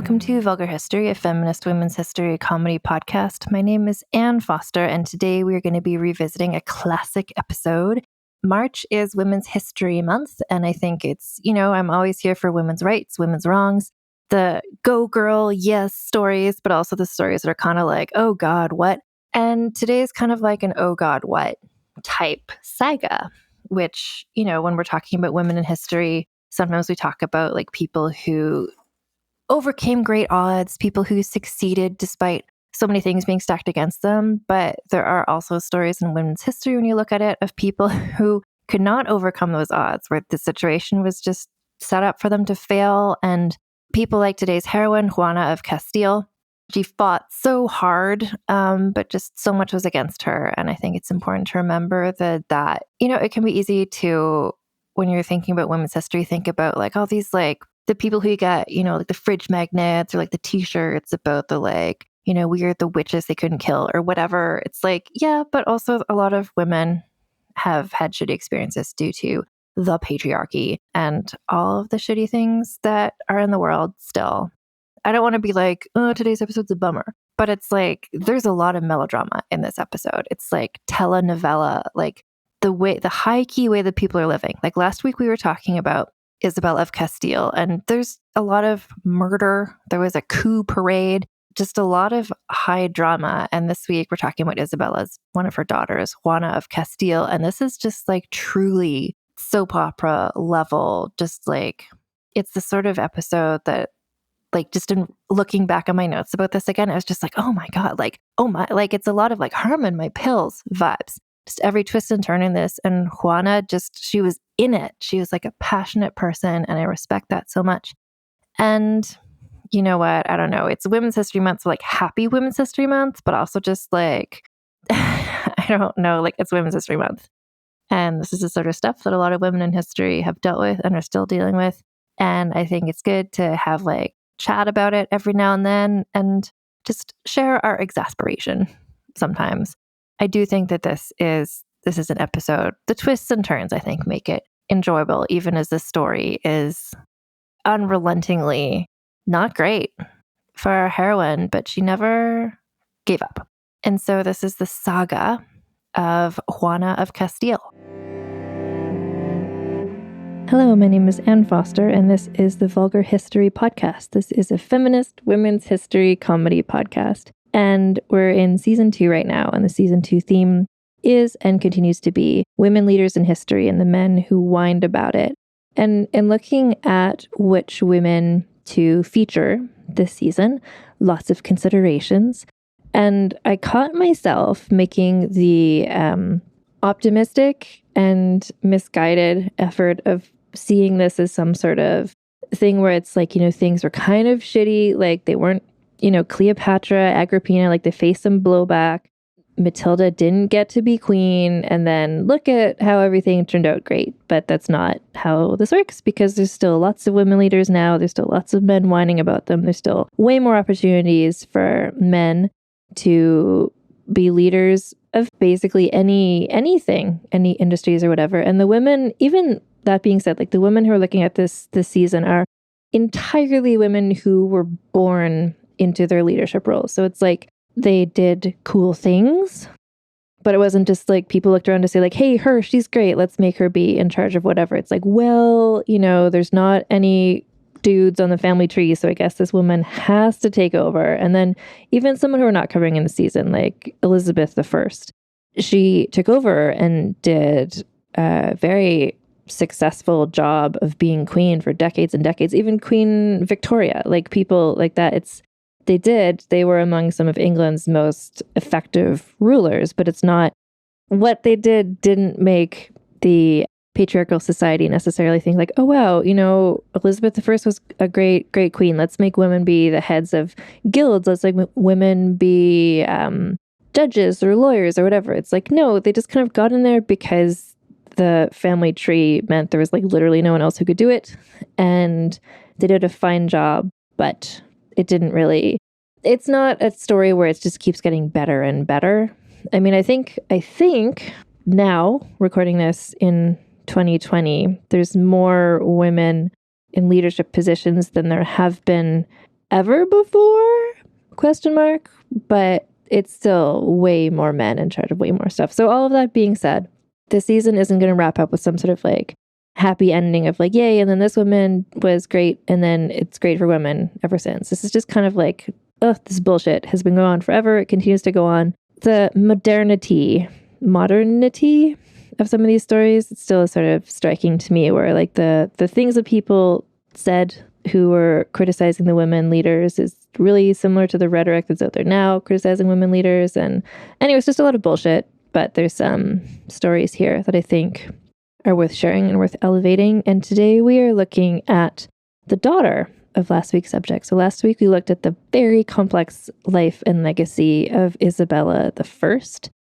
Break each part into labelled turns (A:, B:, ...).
A: Welcome to Vulgar History, a feminist women's history comedy podcast. My name is Anne Foster, and today we are going to be revisiting a classic episode. March is Women's History Month, and I think it's, I'm always here for women's rights, women's wrongs, the go girl, yes stories, but also the stories that are kind of like, oh God, what? And today is kind of like an oh God, what type saga, which, when we're talking about women in history, sometimes we talk about like people who overcame great odds, people who succeeded despite so many things being stacked against them. But there are also stories in women's history, when you look at it, of people who could not overcome those odds, where the situation was just set up for them to fail. And people like today's heroine, Juana of Castile, she fought so hard, but just so much was against her. And I think it's important to remember that it can be easy to, when you're thinking about women's history, think about like all these like the people who you get, like the fridge magnets or like the t-shirts about the like, weird, the witches they couldn't kill or whatever. It's like, yeah, but also a lot of women have had shitty experiences due to the patriarchy and all of the shitty things that are in the world still. I don't want to be like, oh, today's episode's a bummer, but it's like, there's a lot of melodrama in this episode. It's like telenovela, like the high key way that people are living. Like last week we were talking about Isabella of Castile, and there's a lot of murder. There was a coup parade, just a lot of high drama. And this week we're talking about Isabella's, one of her daughters, Juana of Castile. And this is just like truly soap opera level, just like, it's the sort of episode that like, just in looking back on my notes about this again, I was just like, oh my God, like, oh my, like it's a lot of like Herman, my pills vibes. Just every twist and turn in this. And Juana she was in it. She was like a passionate person, and I respect that so much. And you know what? I don't know. It's Women's History Month, so like happy Women's History Month, but also just like, I don't know, like it's Women's History Month. And this is the sort of stuff that a lot of women in history have dealt with and are still dealing with. And I think it's good to have like chat about it every now and then and just share our exasperation sometimes. I do think that this is an episode. The twists and turns, I think, make it enjoyable, even as this story is unrelentingly not great for our heroine, but she never gave up. And so this is the saga of Juana of Castile. Hello, my name is Anne Foster, and this is the Vulgar History Podcast. This is a feminist women's history comedy podcast. And we're in season 2 right now, and the season 2 theme is and continues to be women leaders in history and the men who whined about it. And in looking at which women to feature this season, lots of considerations. And I caught myself making the optimistic and misguided effort of seeing this as some sort of thing where it's like, things were kind of shitty, like they weren't, Cleopatra, Agrippina, like they faced some blowback. Matilda didn't get to be queen, and then look at how everything turned out great. But that's not how this works, because there's still lots of women leaders now. There's still lots of men whining about them. There's still way more opportunities for men to be leaders of basically anything, any industries or whatever. And the women, even that being said, like the women who are looking at this season are entirely women who were born into their leadership roles. So it's like they did cool things, but it wasn't just like people looked around to say like, hey, she's great, let's make her be in charge of whatever. It's like, well, there's not any dudes on the family tree, so I guess this woman has to take over. And then even someone who we're not covering in the season, like Elizabeth I, she took over and did a very successful job of being queen for decades and decades. Even Queen Victoria, like people like that, they were among some of England's most effective rulers, but it's not what they didn't make the patriarchal society necessarily think like, oh wow, Elizabeth I was a great queen. Let's make women be the heads of guilds. Let's make women be judges or lawyers or whatever. It's like, no, they just kind of got in there because the family tree meant there was like literally no one else who could do it. And they did a fine job, but it's not a story where it just keeps getting better and better. I mean, I think now, recording this in 2020, there's more women in leadership positions than there have been ever before? Question mark. But it's still way more men in charge of way more stuff. So all of that being said, the season isn't going to wrap up with some sort of like happy ending of like, yay, and then this woman was great, and then it's great for women ever since. This is just kind of like, this bullshit has been going on forever. It continues to go on. The modernity of some of these stories, it's still sort of striking to me, where like the things that people said who were criticizing the women leaders is really similar to the rhetoric that's out there now, criticizing women leaders. And anyway, it's just a lot of bullshit. But there's some stories here that I think are worth sharing and worth elevating. And today we are looking at the daughter of last week's subject. So last week we looked at the very complex life and legacy of Isabella I.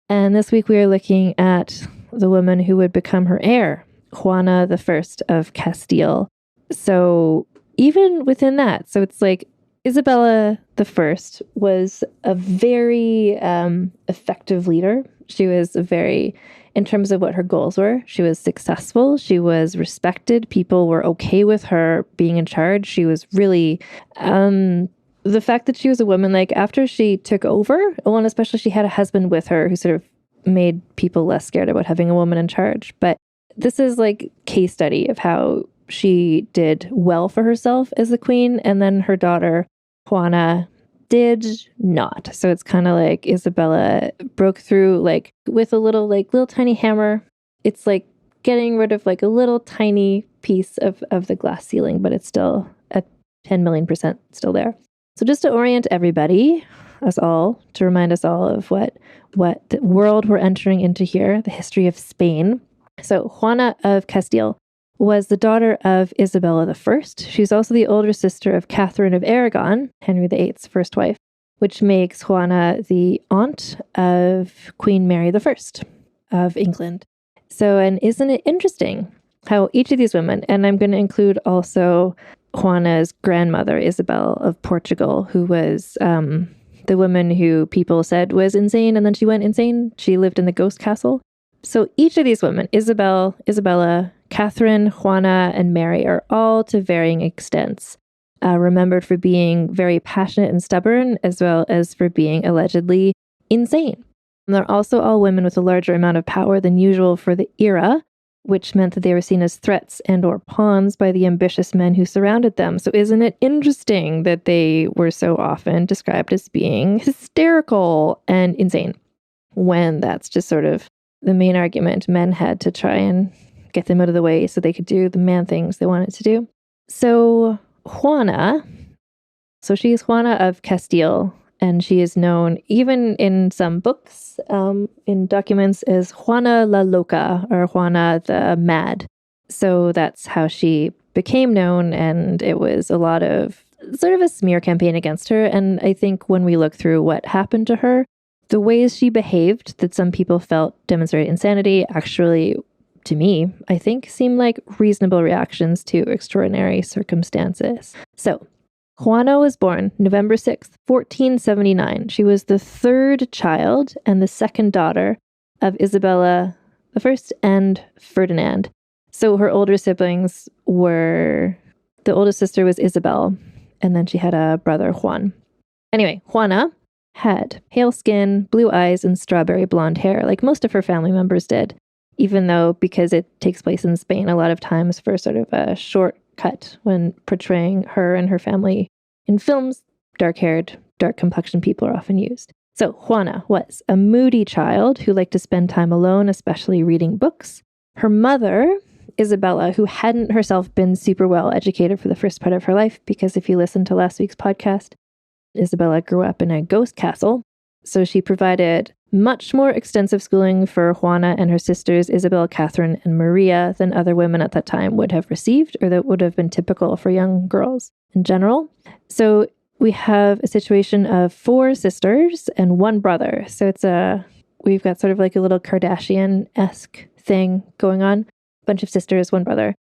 A: And this week we are looking at the woman who would become her heir, Juana I of Castile. So even within that, so it's like Isabella I was a very effective leader. She was in terms of what her goals were, she was successful. She was respected. People were okay with her being in charge. She was really, the fact that she was a woman, like after she took over, well, and especially she had a husband with her who sort of made people less scared about having a woman in charge. But this is like case study of how she did well for herself as a queen. And then her daughter, Juana, did not. So it's kind of like Isabella broke through like with a little tiny hammer. It's like getting rid of like a little tiny piece of the glass ceiling, but it's still at 10 million% still there. So just to orient everybody, us all, to remind us all of what the world we're entering into here, the history of Spain. So Juana of Castile was the daughter of Isabella I. She's also the older sister of Katherine of Aragon, Henry VIII's first wife, which makes Juana the aunt of Queen Mary I of England. So, and isn't it interesting how each of these women, and I'm going to include also Juana's grandmother, Isabel of Portugal, who was the woman who people said was insane, and then she went insane. She lived in the ghost castle. So each of these women, Isabella, Katherine, Juana, and Mary, are all to varying extents remembered for being very passionate and stubborn, as well as for being allegedly insane. And they're also all women with a larger amount of power than usual for the era, which meant that they were seen as threats and or pawns by the ambitious men who surrounded them. So isn't it interesting that they were so often described as being hysterical and insane, when that's just sort of the main argument. Men had to try and get them out of the way so they could do the man things they wanted to do. So Juana, so she is Juana of Castile, and she is known, even in some books, in documents, as Juana La Loca or Juana the Mad. So that's how she became known, and it was a lot of sort of a smear campaign against her. And I think when we look through what happened to her, the ways she behaved that some people felt demonstrated insanity actually, to me, I think, seem like reasonable reactions to extraordinary circumstances. So, Juana was born November 6th, 1479. She was the third child and the second daughter of Isabella I and Ferdinand. So her older siblings were, the oldest sister was Isabel, and then she had a brother, Juan. Anyway, Juana had pale skin, blue eyes, and strawberry blonde hair, like most of her family members did, even though, because it takes place in Spain, a lot of times for sort of a shortcut when portraying her and her family in films, dark-haired, dark-complexioned people are often used. So Juana was a moody child who liked to spend time alone, especially reading books. Her mother, Isabella, who hadn't herself been super well educated for the first part of her life, because if you listen to last week's podcast, Isabella grew up in a ghost castle, so she provided much more extensive schooling for Juana and her sisters, Isabel, Katherine, and Maria, than other women at that time would have received, or that would have been typical for young girls in general. So we have a situation of 4 sisters and 1 brother. So we've got sort of like a little Kardashian-esque thing going on. Bunch of sisters, 1 brother.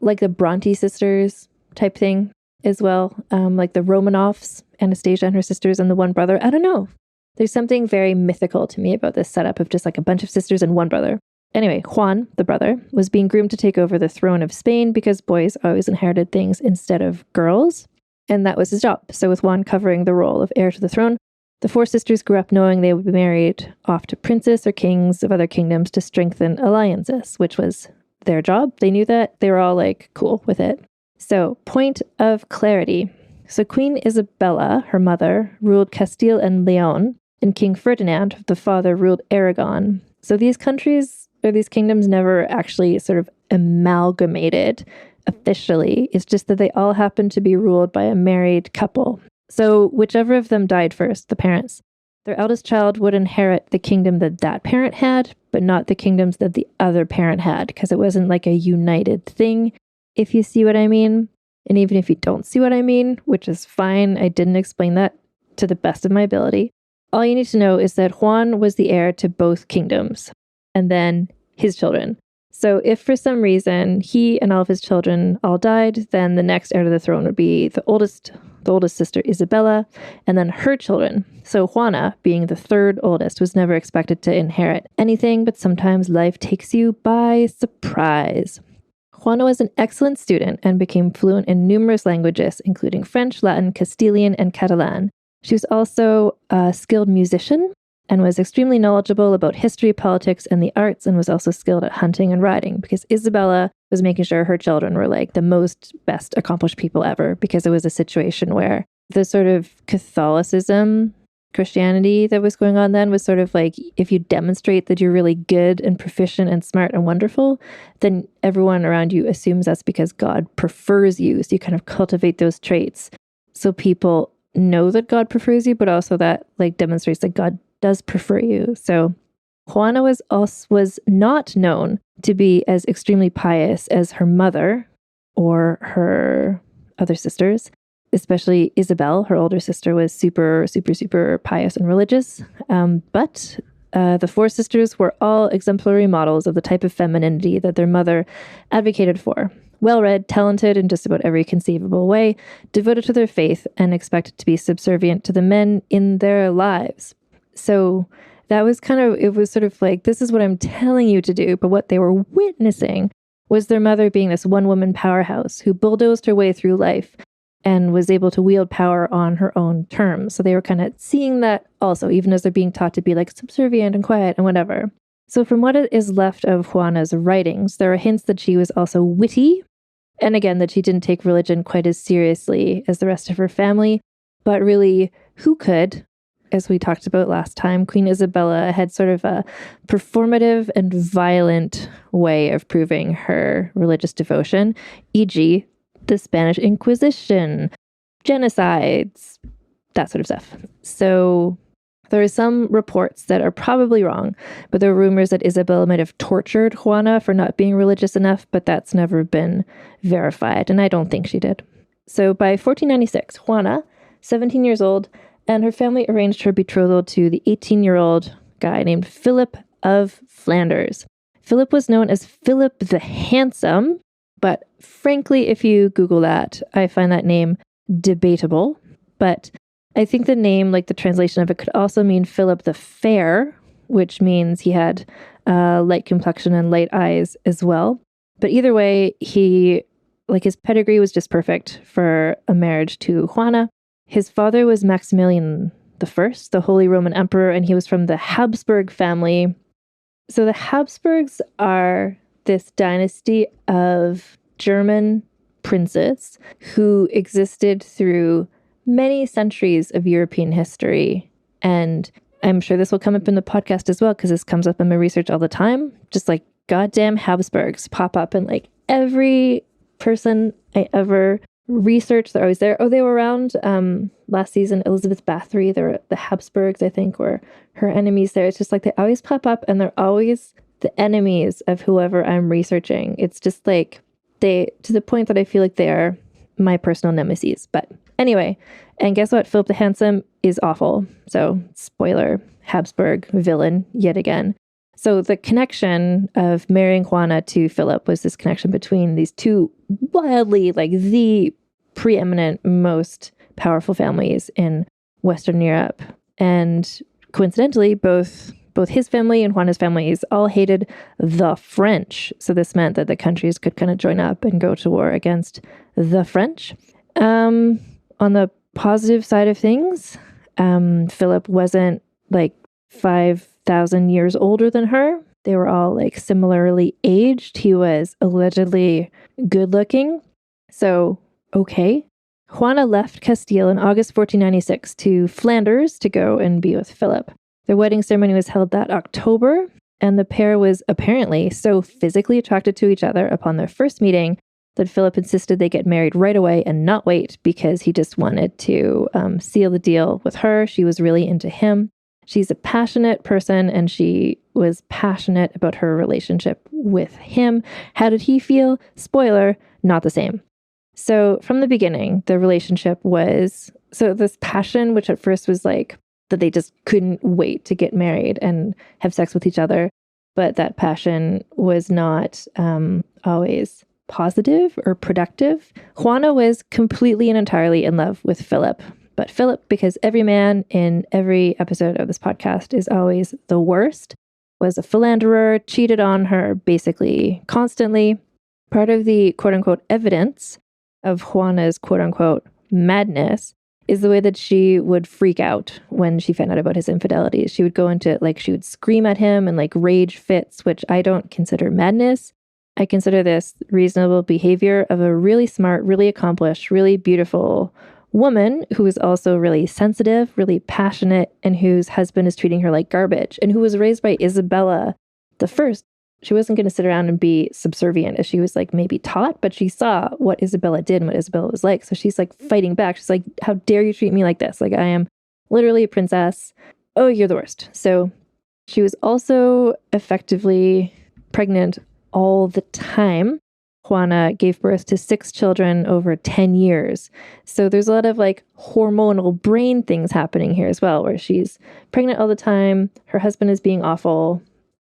A: Like the Bronte sisters type thing as well. Like the Romanovs, Anastasia and her sisters, and the 1 brother. I don't know. There's something very mythical to me about this setup of just like a bunch of sisters and 1 brother. Anyway, Juan, the brother, was being groomed to take over the throne of Spain because boys always inherited things instead of girls. and that was his job. So with Juan covering the role of heir to the throne, the four sisters grew up knowing they would be married off to princes or kings of other kingdoms to strengthen alliances, which was their job. They knew that. They were all like cool with it. So, point of clarity. So Queen Isabella, her mother, ruled Castile and Leon, and King Ferdinand, the father, ruled Aragon. So these countries, or these kingdoms, never actually sort of amalgamated officially. It's just that they all happened to be ruled by a married couple. So whichever of them died first, the parents, their eldest child would inherit the kingdom that that parent had, but not the kingdoms that the other parent had, because it wasn't like a united thing, if you see what I mean. And even if you don't see what I mean, which is fine, I didn't explain that to the best of my ability. All you need to know is that Juan was the heir to both kingdoms, and then his children. So if for some reason he and all of his children all died, then the next heir to the throne would be the oldest sister, Isabella, and then her children. So Juana, being the third oldest, was never expected to inherit anything, but sometimes life takes you by surprise. Juana was an excellent student and became fluent in numerous languages, including French, Latin, Castilian, and Catalan. She was also a skilled musician and was extremely knowledgeable about history, politics, and the arts, and was also skilled at hunting and riding, because Isabella was making sure her children were like the most best accomplished people ever, because it was a situation where the sort of Catholicism, Christianity that was going on then was sort of like, if you demonstrate that you're really good and proficient and smart and wonderful, then everyone around you assumes that's because God prefers you. So you kind of cultivate those traits so people know that God prefers you, but also that like demonstrates that God does prefer you. So Juana was not known to be as extremely pious as her mother or her other sisters. Especially Isabel, her older sister, was super, super, super pious and religious. But the four sisters were all exemplary models of the type of femininity that their mother advocated for. Well-read, talented in just about every conceivable way, devoted to their faith, and expected to be subservient to the men in their lives. So that was it was sort of like, this is what I'm telling you to do, but what they were witnessing was their mother being this one-woman powerhouse who bulldozed her way through life and was able to wield power on her own terms. So they were kind of seeing that also, even as they're being taught to be like subservient and quiet and whatever. So from what is left of Juana's writings, there are hints that she was also witty, and again, that she didn't take religion quite as seriously as the rest of her family. But really, who could? As we talked about last time, Queen Isabella had sort of a performative and violent way of proving her religious devotion, e.g., the Spanish Inquisition, genocides, that sort of stuff. So there are some reports that are probably wrong, but there are rumors that Isabella might have tortured Juana for not being religious enough, but that's never been verified, and I don't think she did. So by 1496, Juana, 17 years old, and her family arranged her betrothal to the 18-year-old guy named Philip of Flanders. Philip was known as Philip the Handsome, but frankly, if you Google that, I find that name debatable. But I think the name, like the translation of it, could also mean Philip the Fair, which means he had light complexion and light eyes as well. But either way, his pedigree was just perfect for a marriage to Juana. His father was Maximilian I, the Holy Roman Emperor, and he was from the Habsburg family. So the Habsburgs are this dynasty of German princes who existed through many centuries of European history. And I'm sure this will come up in the podcast as well, because this comes up in my research all the time. Just like goddamn Habsburgs pop up in like every person I ever researched. They're always there. Oh, they were around last season. Elizabeth Bathory, the Habsburgs, I think, were her enemies there. It's just like they always pop up and they're always the enemies of whoever I'm researching. It's just like to the point that I feel like they are my personal nemesis. But anyway, and guess what? Philip the Handsome is awful. So spoiler, Habsburg villain yet again. So the connection of marrying Juana to Philip was this connection between these two wildly, like the preeminent, most powerful families in Western Europe. And coincidentally, both his family and Juana's families all hated the French. So this meant that the countries could kind of join up and go to war against the French. on the positive side of things, Philip wasn't like 5,000 years older than her. They were all like similarly aged. He was allegedly good looking. So, okay. Juana left Castile in August 1496 to Flanders to go and be with Philip. Their wedding ceremony was held that October, and the pair was apparently so physically attracted to each other upon their first meeting that Philip insisted they get married right away and not wait because he just wanted to seal the deal with her. She was really into him. She's a passionate person, and she was passionate about her relationship with him. How did he feel? Spoiler, not the same. So from the beginning, the relationship was, so this passion, which at first was like that they just couldn't wait to get married and have sex with each other. But that passion was not always positive or productive. Juana was completely and entirely in love with Philip. But Philip, because every man in every episode of this podcast is always the worst, was a philanderer, cheated on her basically constantly. Part of the quote-unquote evidence of Juana's quote-unquote madness is the way that she would freak out when she found out about his infidelities. She would go into, like, she would scream at him and, like, rage fits, which I don't consider madness. I consider this reasonable behavior of a really smart, really accomplished, really beautiful woman who is also really sensitive, really passionate, and whose husband is treating her like garbage, and who was raised by Isabella the First. She wasn't going to sit around and be subservient as she was like maybe taught, but she saw what Isabella did and what Isabella was like. So she's like fighting back. She's like, how dare you treat me like this? Like, I am literally a princess. Oh, you're the worst. So she was also effectively pregnant all the time. Juana gave birth to 6 children over 10 years. So there's a lot of like hormonal brain things happening here as well, where she's pregnant all the time. Her husband is being awful.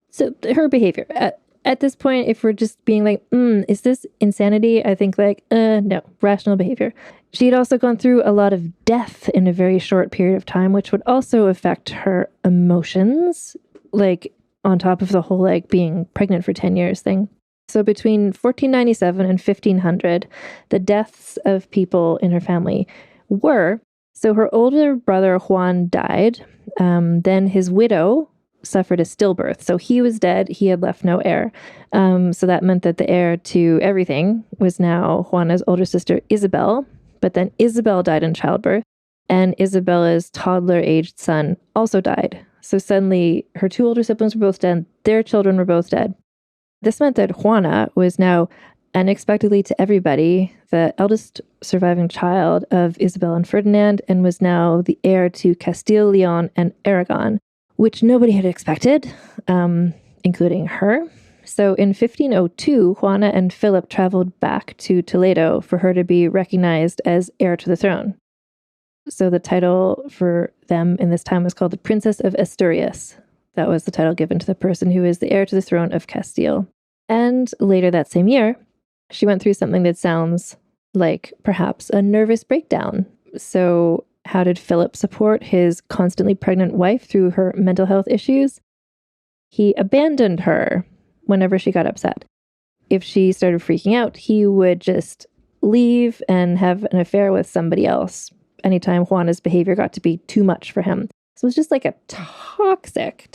A: So her behavior at this point, if we're just being like, is this insanity? I think like, no, rational behavior. She had also gone through a lot of death in a very short period of time, which would also affect her emotions, like on top of the whole like being pregnant for 10 years thing. So between 1497 and 1500, the deaths of people in her family were, so her older brother Juan died, then his widow suffered a stillbirth. So he was dead. He had left no heir. So that meant that the heir to everything was now Juana's older sister, Isabel. But then Isabel died in childbirth, and Isabella's toddler-aged son also died. So suddenly her 2 older siblings were both dead. Their children were both dead. This meant that Juana was now, unexpectedly to everybody, the eldest surviving child of Isabella and Ferdinand, and was now the heir to Castile, Leon, and Aragon, which nobody had expected, including her. So in 1502, Juana and Philip traveled back to Toledo for her to be recognized as heir to the throne. So the title for them in this time was called the Princess of Asturias. That was the title given to the person who is the heir to the throne of Castile. And later that same year, she went through something that sounds like perhaps a nervous breakdown. So how did Philip support his constantly pregnant wife through her mental health issues? He abandoned her whenever she got upset. If she started freaking out, he would just leave and have an affair with somebody else anytime Juana's behavior got to be too much for him. So it was just like a toxic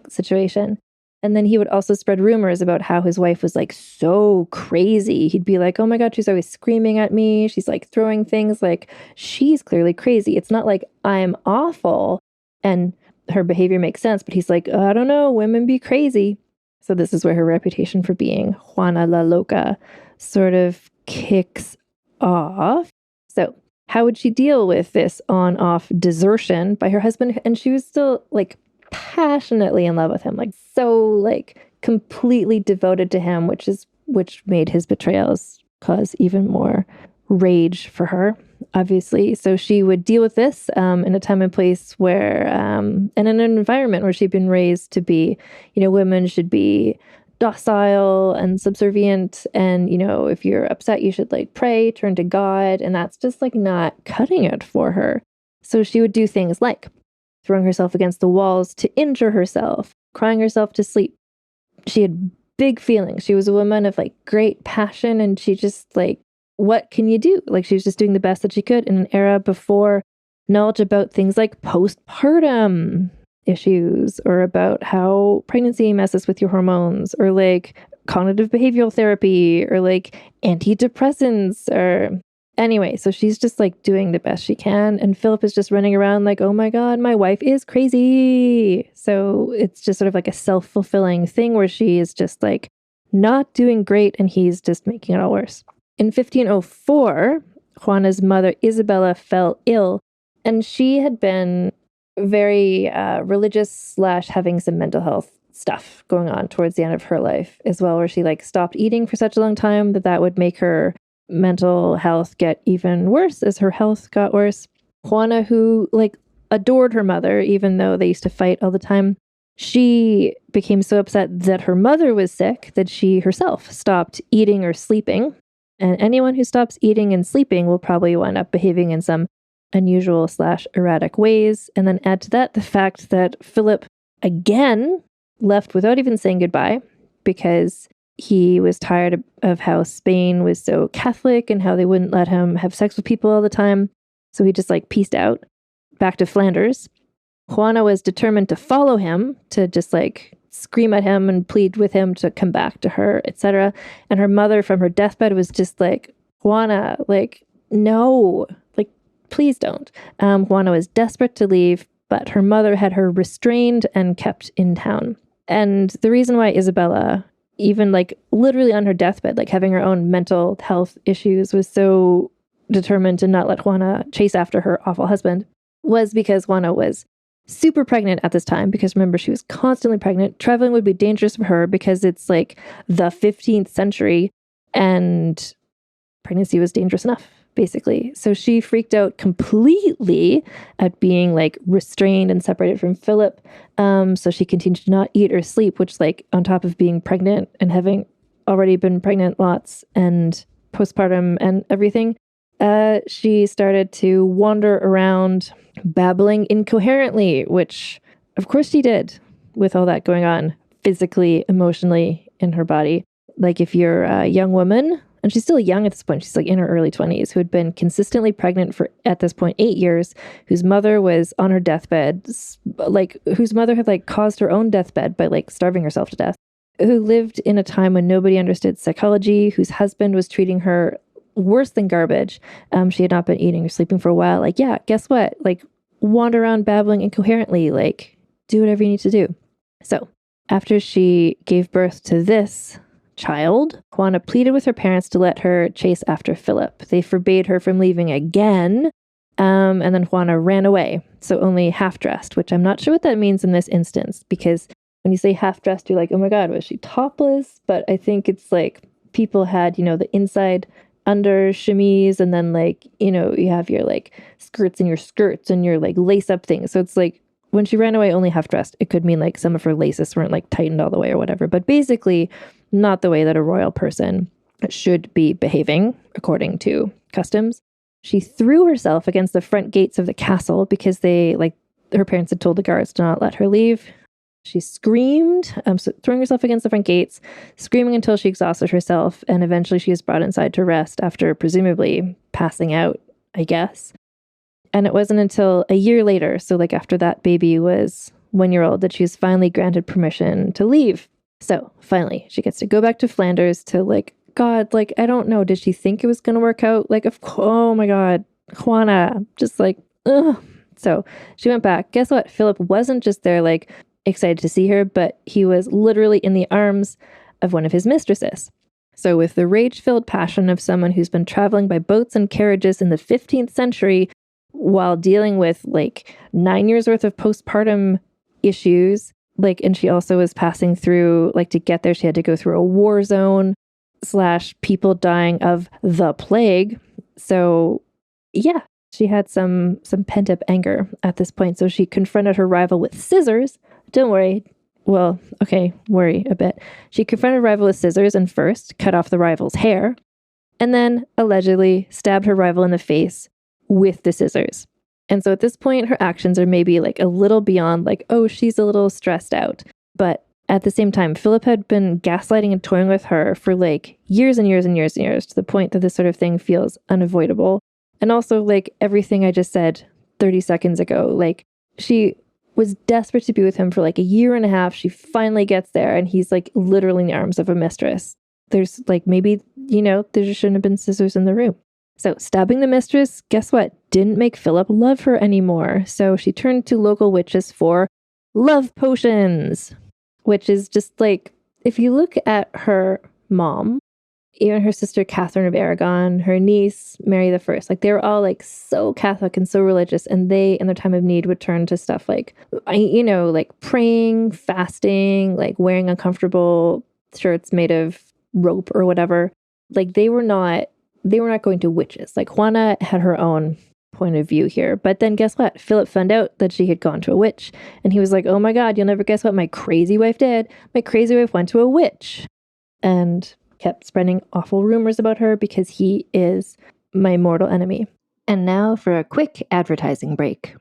A: situation. And then he would also spread rumors about how his wife was like so crazy. He'd be like, oh my God, she's always screaming at me. She's like throwing things, like she's clearly crazy. It's not like I'm awful and her behavior makes sense, but he's like, I don't know, women be crazy. So this is where her reputation for being Juana La Loca sort of kicks off. So how would she deal with this on-off desertion by her husband? And she was still like passionately in love with him, like so like completely devoted to him, which made his betrayals cause even more rage for her, obviously. So she would deal with this in a time and place where, and in an environment where she'd been raised to be, women should be docile and subservient. And, if you're upset, you should like pray, turn to God. And that's just like not cutting it for her. So she would do things like throwing herself against the walls to injure herself, crying herself to sleep. She had big feelings. She was a woman of like great passion, and she just like what can you do? Like, she was just doing the best that she could in an era before knowledge about things like postpartum issues, or about how pregnancy messes with your hormones, or like cognitive behavioral therapy, or like antidepressants, or anyway. So she's just like doing the best she can. And Philip is just running around like, oh my God, my wife is crazy. So it's just sort of like a self-fulfilling thing where she is just like not doing great and he's just making it all worse. In 1504, Juana's mother, Isabella, fell ill, and she had been very religious / having some mental health stuff going on towards the end of her life as well, where she like stopped eating for such a long time that would make her mental health get even worse as her health got worse. Juana, who like adored her mother, even though they used to fight all the time, she became so upset that her mother was sick that she herself stopped eating or sleeping. And anyone who stops eating and sleeping will probably wind up behaving in some unusual / erratic ways. And then add to that the fact that Philip again left without even saying goodbye, because he was tired of how Spain was so Catholic and how they wouldn't let him have sex with people all the time. So he just like peaced out back to Flanders. Juana was determined to follow him, to just like scream at him and plead with him to come back to her, etc. And her mother from her deathbed was just like, Juana, like, no, like, please don't. Juana was desperate to leave, but her mother had her restrained and kept in town. And the reason why Isabella, even like literally on her deathbed, like having her own mental health issues, was so determined to not let Juana chase after her awful husband, was because Juana was super pregnant at this time. Because remember, she was constantly pregnant. Traveling would be dangerous for her because it's like the 15th century and pregnancy was dangerous enough, basically. So she freaked out completely at being like restrained and separated from Philip. So she continued to not eat or sleep, which, like, on top of being pregnant and having already been pregnant lots and postpartum and everything, she started to wander around babbling incoherently, which of course she did with all that going on physically, emotionally in her body. Like, if you're a young woman, and she's still young at this point, she's like in her early 20s, who had been consistently pregnant for, at this point, 8 years, whose mother was on her deathbed, like whose mother had like caused her own deathbed by like starving herself to death, who lived in a time when nobody understood psychology, whose husband was treating her worse than garbage. She had not been eating or sleeping for a while. Like, yeah, guess what? Like, wander around babbling incoherently, like, do whatever you need to do. So after she gave birth to this child, Juana pleaded with her parents to let her chase after Philip. They forbade her from leaving again. And then Juana ran away. So only half-dressed, which I'm not sure what that means in this instance, because when you say half-dressed, you're like, oh my God, was she topless? But I think it's like people had, you know, the inside under chemise, and then like, you know, you have your like skirts and your skirts and your like lace up things. So it's like when she ran away only half dressed, it could mean like some of her laces weren't like tightened all the way or whatever, but basically not the way that a royal person should be behaving according to customs. She threw herself against the front gates of the castle because they, like, her parents had told the guards to not let her leave. She screamed, so throwing herself against the front gates, screaming until she exhausted herself, and eventually she was brought inside to rest after presumably passing out, I guess. And it wasn't until a year later, so like after that baby was 1 year old, that she was finally granted permission to leave. So finally, she gets to go back to Flanders to, like, God, like, I don't know, did she think it was going to work out? Like, oh my God, Juana, just like, ugh. So she went back. Guess what? Philip wasn't just there, like, excited to see her, but he was literally in the arms of one of his mistresses. So with the rage-filled passion of someone who's been traveling by boats and carriages in the 15th century while dealing with like 9 years worth of postpartum issues, like, and she also was passing through, like, to get there, she had to go through a war zone / people dying of the plague. So yeah, she had some pent-up anger at this point. So she confronted her rival with scissors. Don't worry. Well, okay, worry a bit. She confronted her rival with scissors and first cut off the rival's hair, and then allegedly stabbed her rival in the face with the scissors. And so at this point, her actions are maybe like a little beyond like, oh, she's a little stressed out. But At the same time, Philip had been gaslighting and toying with her for like years and years and years and years, to the point that this sort of thing feels unavoidable. And also, like everything I just said 30 seconds ago, like she was desperate to be with him for like a year and a half. She finally gets there and he's like literally in the arms of a mistress. There's like, maybe, there just shouldn't have been scissors in the room. So stabbing the mistress, guess what? Didn't make Philip love her anymore. So she turned to local witches for love potions, which is just like, if you look at her mom, even her sister Katherine of Aragon, her niece Mary I, like they were all like so Catholic and so religious, and they in their time of need would turn to stuff like, like praying, fasting, like wearing uncomfortable shirts made of rope or whatever. Like they were not going to witches. Like Juana had her own point of view here. But then guess what? Philip found out that she had gone to a witch, and he was like, oh my God, you'll never guess what my crazy wife did. My crazy wife went to a witch. And kept spreading awful rumors about her because he is my mortal enemy. And now for a quick advertising break.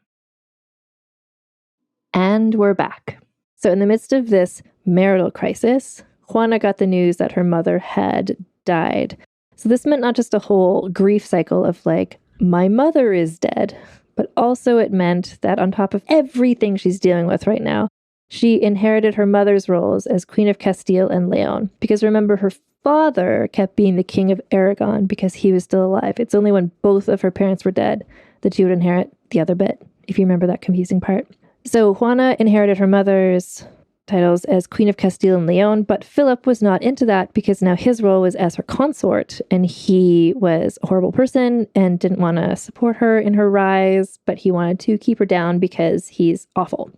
A: And we're back. So in the midst of this marital crisis, Juana got the news that her mother had died. So this meant not just a whole grief cycle of like, my mother is dead, but also it meant that on top of everything she's dealing with right now, she inherited her mother's roles as Queen of Castile and Leon. Because remember, her father kept being the King of Aragon because he was still alive. It's only when both of her parents were dead that she would inherit the other bit, if you remember that confusing part. So Juana inherited her mother's titles as Queen of Castile and Leon, but Philip was not into that because now his role was as her consort, and he was a horrible person and didn't want to support her in her rise, but he wanted to keep her down because he's awful.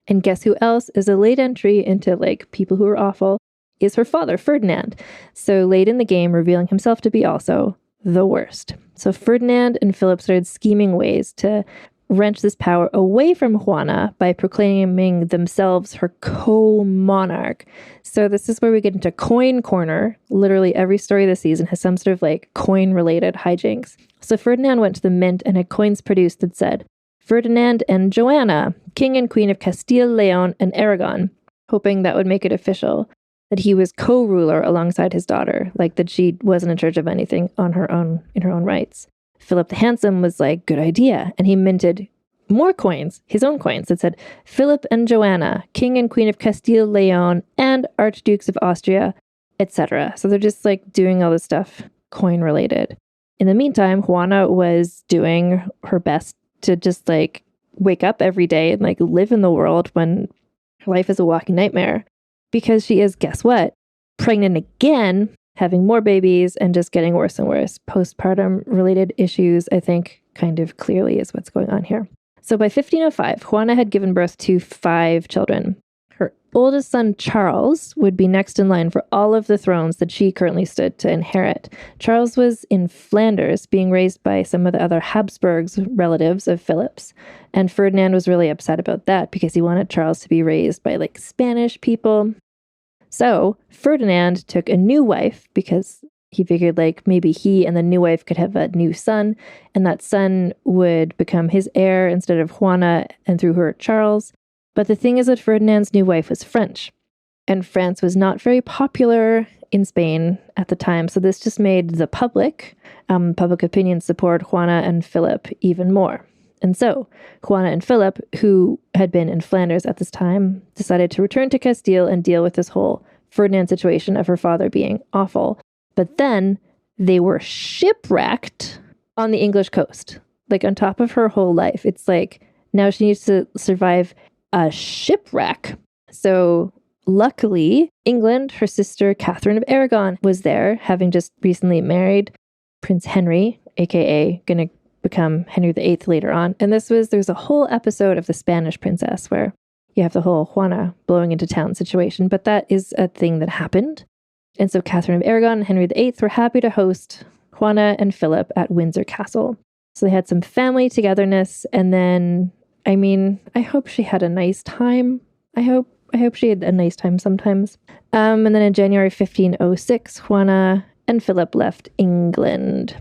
A: And guess who else is a late entry into like people who are awful? Is her father, Ferdinand. So late in the game, revealing himself to be also the worst. So Ferdinand and Philip started scheming ways to wrench this power away from Juana by proclaiming themselves her co-monarch. So this is where we get into coin corner. Literally every story this season has some sort of like coin-related hijinks. So Ferdinand went to the mint and had coins produced that said, Ferdinand and Joanna, King and Queen of Castile, Leon, and Aragon, hoping that would make it official that he was co-ruler alongside his daughter, like that she wasn't in charge of anything on her own, in her own rights. Philip the Handsome was like, good idea. And he minted more coins, his own coins, that said, Philip and Joanna, King and Queen of Castile, Leon, and Archdukes of Austria, etc. So they're just like doing all this stuff coin related. In the meantime, Juana was doing her best to just like wake up every day and like live in the world when her life is a walking nightmare, because she is, guess what, pregnant again, having more babies and just getting worse and worse. Postpartum related issues, I think, kind of clearly is what's going on here. So by 1505, Juana had given birth to 5 children. Her oldest son, Charles, would be next in line for all of the thrones that she currently stood to inherit. Charles was in Flanders, being raised by some of the other Habsburgs relatives of Philip's. And Ferdinand was really upset about that because he wanted Charles to be raised by like Spanish people. So Ferdinand took a new wife because he figured like maybe he and the new wife could have a new son, and that son would become his heir instead of Juana, and through her Charles. But the thing is that Ferdinand's new wife was French, and France was not very popular in Spain at the time. So this just made the public opinion support Juana and Philip even more. And so Juana and Philip, who had been in Flanders at this time, decided to return to Castile and deal with this whole Ferdinand situation of her father being awful. But then they were shipwrecked on the English coast, like on top of her whole life. It's like now she needs to survive a shipwreck. So luckily, England, her sister Katherine of Aragon, was there, having just recently married Prince Henry, aka gonna become Henry VIII later on. And there's a whole episode of The Spanish Princess where you have the whole Juana blowing into town situation, but that is a thing that happened. And so Katherine of Aragon and Henry VIII were happy to host Juana and Philip at Windsor Castle. So they had some family togetherness, and then I hope she had a nice time. I hope she had a nice time sometimes. And then in January 1506, Juana and Philip left England.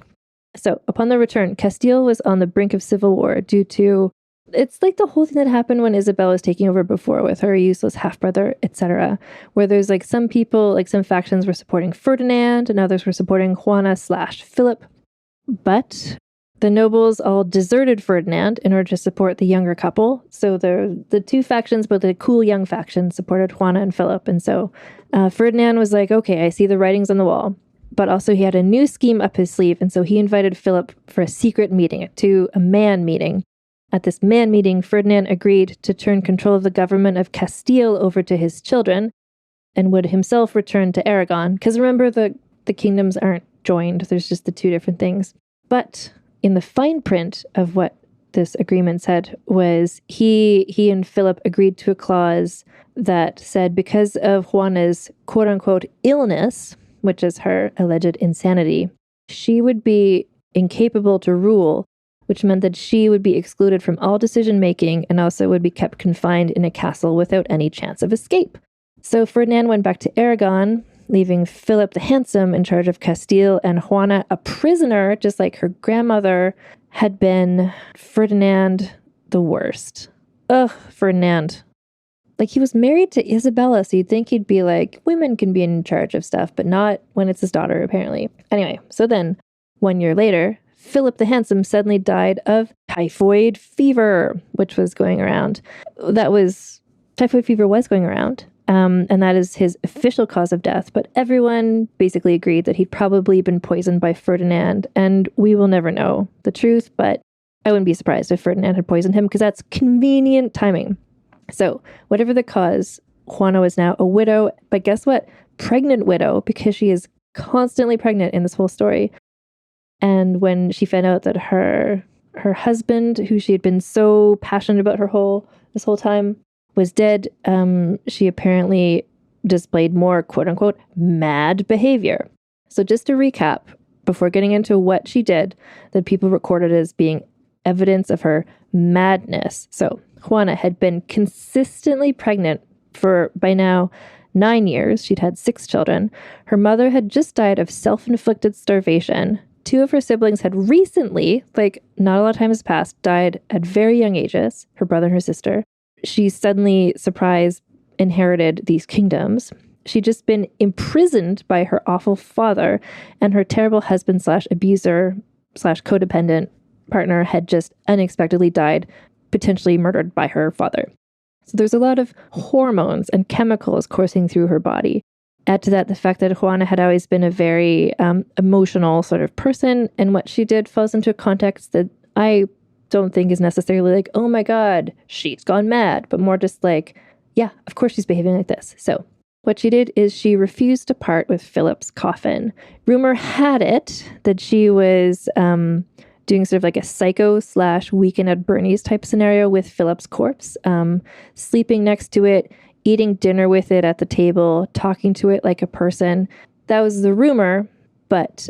A: So upon their return, Castile was on the brink of civil war due to it's like the whole thing that happened when Isabella was taking over before with her useless half-brother, etc., where there's like some people, like some factions were supporting Ferdinand and others were supporting Juana/Philip. But the nobles all deserted Ferdinand in order to support the younger couple. So the two factions, but the cool young faction, supported Juana and Philip. And so Ferdinand was like, okay, I see the writings on the wall. But also he had a new scheme up his sleeve. And so he invited Philip for a secret meeting, to a man meeting. At this man meeting, Ferdinand agreed to turn control of the government of Castile over to his children and would himself return to Aragon. Because remember, the kingdoms aren't joined. There's just the two different things. But in the fine print of what this agreement said was he and Philip agreed to a clause that said because of Juana's quote-unquote illness, which is her alleged insanity, she would be incapable to rule, which meant that she would be excluded from all decision-making and also would be kept confined in a castle without any chance of escape. So Ferdinand went back to Aragon, leaving Philip the Handsome in charge of Castile and Juana a prisoner, just like her grandmother had been. Ferdinand the worst. Ugh, Ferdinand. Like, he was married to Isabella, so you'd think he'd be like, women can be in charge of stuff, but not when it's his daughter, apparently. Anyway, so then, 1 year later, Philip the Handsome suddenly died of typhoid fever, which was going around. Typhoid fever was going around. And that is his official cause of death. But everyone basically agreed that he'd probably been poisoned by Ferdinand. And we will never know the truth, but I wouldn't be surprised if Ferdinand had poisoned him because that's convenient timing. So whatever the cause, Juana was now a widow. But guess what? Pregnant widow, because she is constantly pregnant in this whole story. And when she found out that her husband, who she had been so passionate about this whole time, was dead, she apparently displayed more quote-unquote mad behavior. So just to recap, before getting into what she did, that people recorded as being evidence of her madness. So Juana had been consistently pregnant for, by now, 9 years. She'd had 6 children. Her mother had just died of self-inflicted starvation. 2 of her siblings had recently, like not a lot of time has passed, died at very young ages, her brother and her sister. She suddenly, surprise, inherited these kingdoms. She'd just been imprisoned by her awful father, and her terrible husband/abuser/codependent partner had just unexpectedly died, potentially murdered by her father. So there's a lot of hormones and chemicals coursing through her body. Add to that the fact that Juana had always been a very emotional sort of person, and what she did falls into a context that I don't think is necessarily like, oh my God, she's gone mad, but more just like, yeah, of course she's behaving like this. So what she did is she refused to part with Philip's coffin. Rumor had it that she was doing sort of like a Psycho/Weekend at Bernie's type scenario with Philip's corpse, sleeping next to it, eating dinner with it at the table, talking to it like a person. That was the rumor, but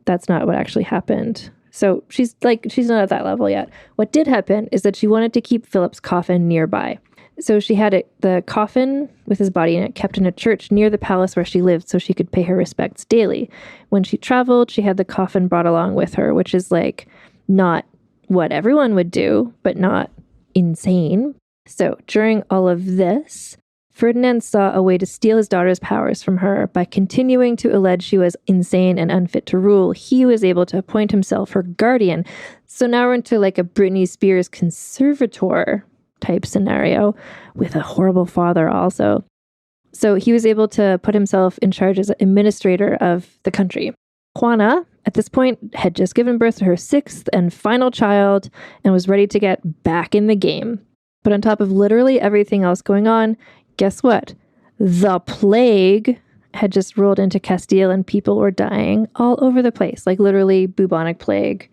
A: that's not what actually happened. So she's not at that level yet. What did happen is that she wanted to keep Philip's coffin nearby. So she had the coffin with his body in it kept in a church near the palace where she lived so she could pay her respects daily. When she traveled, she had the coffin brought along with her, which is like not what everyone would do, but not insane. So during all of this, Ferdinand saw a way to steal his daughter's powers from her by continuing to allege she was insane and unfit to rule. He was able to appoint himself her guardian. So now we're into like a Britney Spears conservator type scenario with a horrible father also. So he was able to put himself in charge as administrator of the country. Juana, at this point, had just given birth to her 6th and final child and was ready to get back in the game. But on top of literally everything else going on, guess what? The plague had just rolled into Castile and people were dying all over the place. Like literally bubonic plague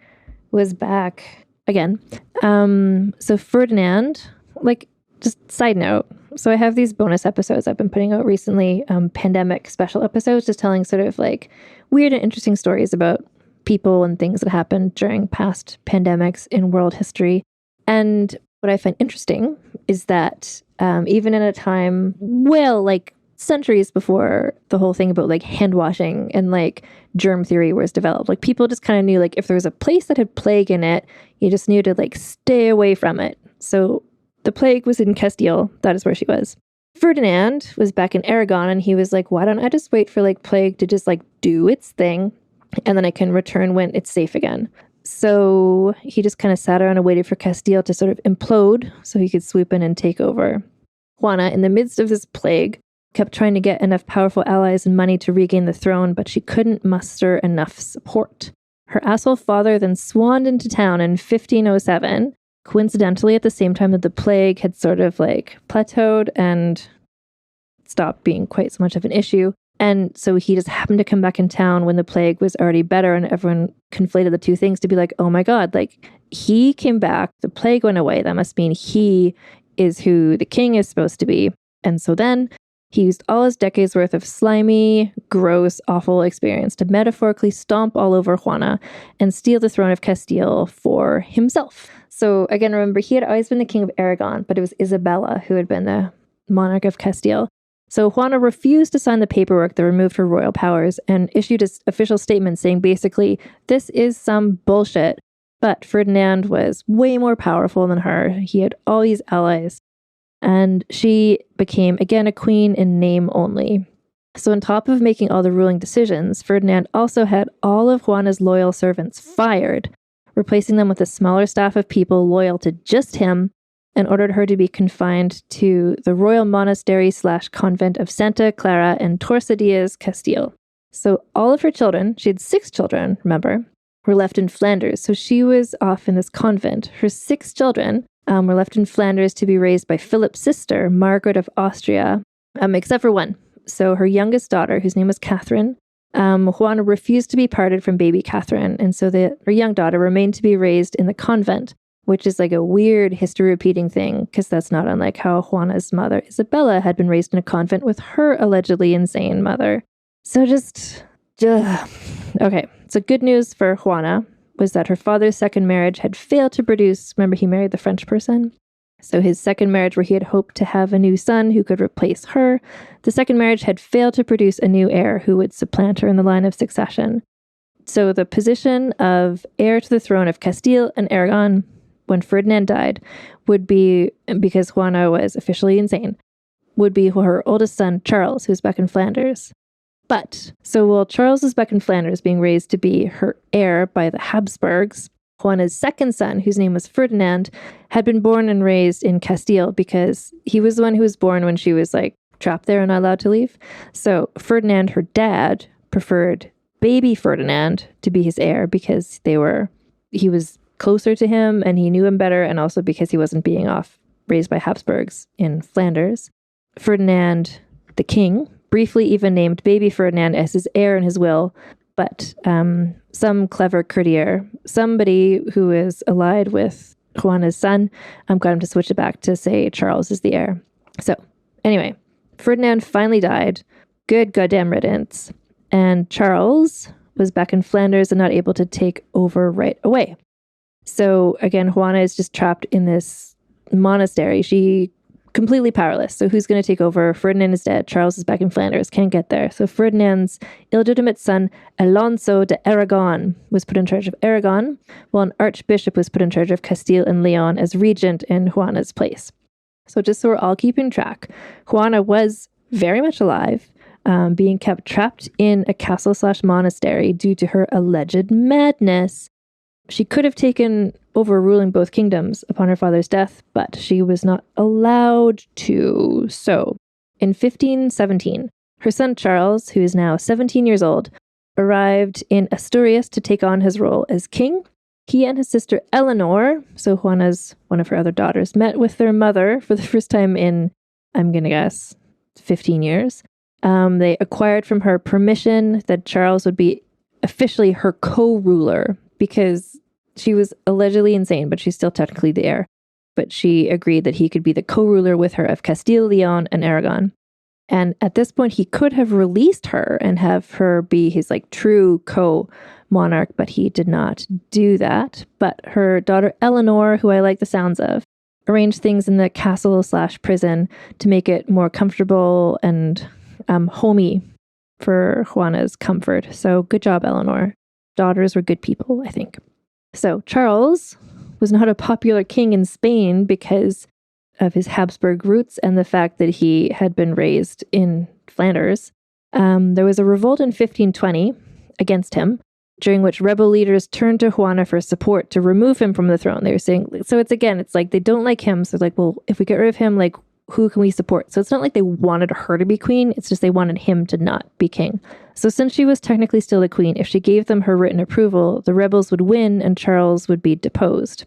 A: was back again. So Ferdinand, like just side note. So I have these bonus episodes I've been putting out recently, pandemic special episodes, just telling sort of like weird and interesting stories about people and things that happened during past pandemics in world history. And what I find interesting is that even in a time, well, like centuries before the whole thing about like hand washing and like germ theory was developed. Like people just kind of knew like if there was a place that had plague in it, you just knew to like stay away from it. So the plague was in Castile. That is where she was. Ferdinand was back in Aragon, and he was like, why don't I just wait for like plague to just like do its thing, and then I can return when it's safe again. So he just kind of sat around and waited for Castile to sort of implode so he could swoop in and take over. Juana, in the midst of this plague, kept trying to get enough powerful allies and money to regain the throne, but she couldn't muster enough support. Her asshole father then swanned into town in 1507, coincidentally at the same time that the plague had sort of like plateaued and stopped being quite so much of an issue. And so he just happened to come back in town when the plague was already better, and everyone conflated the two things to be like, oh my God, like he came back, the plague went away. That must mean he is who the king is supposed to be. And so then he used all his decades worth of slimy, gross, awful experience to metaphorically stomp all over Juana and steal the throne of Castile for himself. So again, remember, he had always been the king of Aragon, but it was Isabella who had been the monarch of Castile. So Juana refused to sign the paperwork that removed her royal powers and issued an official statement saying basically, this is some bullshit. But Ferdinand was way more powerful than her. He had all these allies. And she became, again, a queen in name only. So on top of making all the ruling decisions, Ferdinand also had all of Juana's loyal servants fired, replacing them with a smaller staff of people loyal to just him, and ordered her to be confined to the royal monastery/convent of Santa Clara in Tordesillas, Castile. So all of her children, she had 6 children, remember, were left in Flanders. So she was off in this convent. Her 6 children were left in Flanders to be raised by Philip's sister, Margaret of Austria, except for one. So her youngest daughter, whose name was Katherine, Juana refused to be parted from baby Katherine, and so her young daughter remained to be raised in the convent, which is like a weird history repeating thing, because that's not unlike how Juana's mother, Isabella, had been raised in a convent with her allegedly insane mother. So okay. So good news for Juana was that her father's second marriage had failed to produce, remember he married the French person? So his second marriage, where he had hoped to have a new son who could replace her, the second marriage had failed to produce a new heir who would supplant her in the line of succession. So the position of heir to the throne of Castile and Aragon when Ferdinand died would be, because Juana was officially insane, would be her oldest son, Charles, who's back in Flanders. But, so while Charles was back in Flanders being raised to be her heir by the Habsburgs, Juana's second son, whose name was Ferdinand, had been born and raised in Castile because he was the one who was born when she was like trapped there and not allowed to leave. So Ferdinand, her dad, preferred baby Ferdinand to be his heir because he was closer to him and he knew him better, and also because he wasn't being raised by Habsburgs in Flanders. Ferdinand, the king, briefly even named baby Ferdinand as his heir in his will, but some clever courtier, somebody who is allied with Juana's son, got him to switch it back to say Charles is the heir. So anyway, Ferdinand finally died. Good goddamn riddance. And Charles was back in Flanders and not able to take over right away. So again, Juana is just trapped in this monastery. She completely powerless. So who's going to take over? Ferdinand is dead. Charles is back in Flanders. Can't get there. So Ferdinand's illegitimate son, Alonso de Aragon, was put in charge of Aragon, while an archbishop was put in charge of Castile and Leon as regent in Juana's place. So just so we're all keeping track, Juana was very much alive, being kept trapped in a castle/monastery due to her alleged madness. She could have taken over ruling both kingdoms upon her father's death, but she was not allowed to. So, in 1517, her son Charles, who is now 17 years old, arrived in Asturias to take on his role as king. He and his sister Eleanor, so Juana's one of her other daughters, met with their mother for the first time in, I'm going to guess, 15 years. They acquired from her permission that Charles would be officially her co-ruler, because she was allegedly insane, but she's still technically the heir. But she agreed that he could be the co-ruler with her of Castile, Leon, and Aragon. And at this point, he could have released her and have her be his like true co-monarch, but he did not do that. But her daughter Eleanor, who I like the sounds of, arranged things in the castle/prison to make it more comfortable and homey for Juana's comfort. So good job, Eleanor. Daughters were good people, I think. So Charles was not a popular king in Spain because of his Habsburg roots and the fact that he had been raised in Flanders. There was a revolt in 1520 against him, during which rebel leaders turned to Juana for support to remove him from the throne. They were saying, so it's like they don't like him. So it's like, well, if we get rid of him, like, who can we support? So it's not like they wanted her to be queen. It's just they wanted him to not be king. So since she was technically still the queen, if she gave them her written approval, the rebels would win and Charles would be deposed.